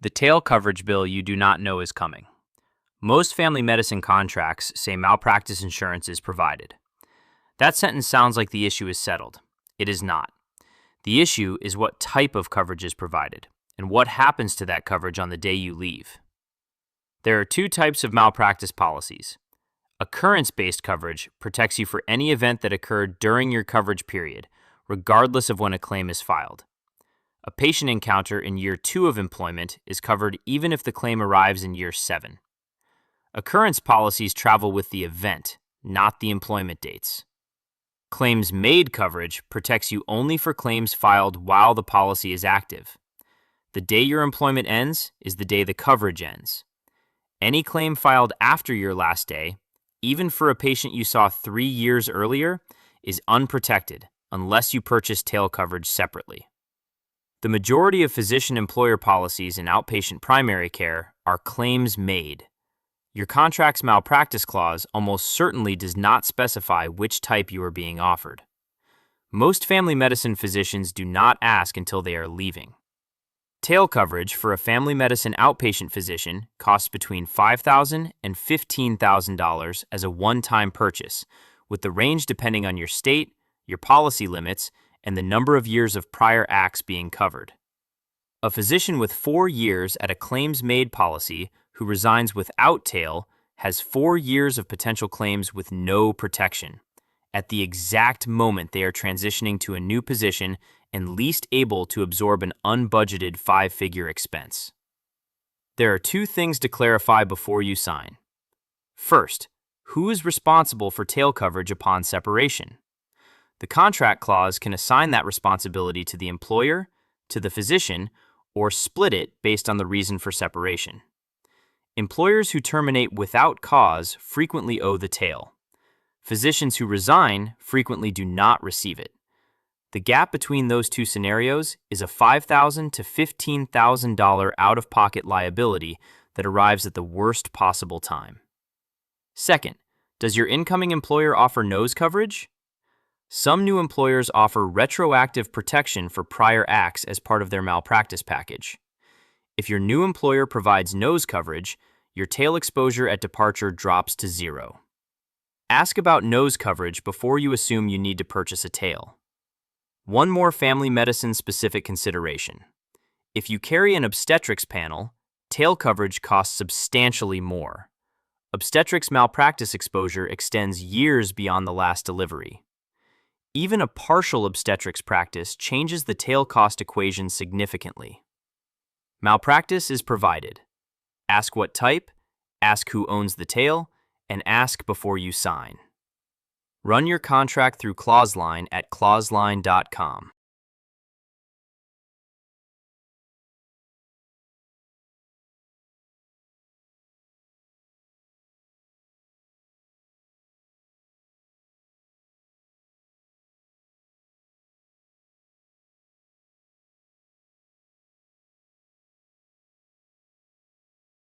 The tail coverage bill you do not know is coming. Most family medicine contracts say malpractice insurance is provided. That sentence sounds like the issue is settled. It is not. The issue is what type of coverage is provided and what happens to that coverage on the day you leave. There are two types of malpractice policies. Occurrence-based coverage protects you for any event that occurred during your coverage period, regardless of when a claim is filed. A patient encounter in year 2 of employment is covered even if the claim arrives in year 7. Occurrence policies travel with the event, not the employment dates. Claims-made coverage protects you only for claims filed while the policy is active. The day your employment ends is the day the coverage ends. Any claim filed after your last day, even for a patient you saw 3 years earlier, is unprotected unless you purchase tail coverage separately. The majority of physician-employer policies in outpatient primary care are claims-made. Your contract's malpractice clause almost certainly does not specify which type you are being offered. Most family medicine physicians do not ask until they are leaving. Tail coverage for a family medicine outpatient physician costs between $5,000 and $15,000 as a one-time purchase, with the range depending on your state, your policy limits, and the number of years of prior acts being covered. A physician with 4 years at a claims-made policy who resigns without tail has 4 years of potential claims with no protection, at the exact moment they are transitioning to a new position and least able to absorb an unbudgeted 5-figure expense. There are 2 things to clarify before you sign. First, who is responsible for tail coverage upon separation? The contract clause can assign that responsibility to the employer, to the physician, or split it based on the reason for separation. Employers who terminate without cause frequently owe the tail. Physicians who resign frequently do not receive it. The gap between those 2 scenarios is a $5,000 to $15,000 out-of-pocket liability that arrives at the worst possible time. Second, does your incoming employer offer nose coverage? Some new employers offer retroactive protection for prior acts as part of their malpractice package. If your new employer provides nose coverage, your tail exposure at departure drops to 0. Ask about nose coverage before you assume you need to purchase a tail. One more family medicine-specific consideration. If you carry an obstetrics panel, tail coverage costs substantially more. Obstetrics malpractice exposure extends years beyond the last delivery. Even a partial obstetrics practice changes the tail cost equation significantly. Malpractice is provided. Ask what type, ask who owns the tail, and ask before you sign. Run your contract through ClauseLine at ClauseLine.com.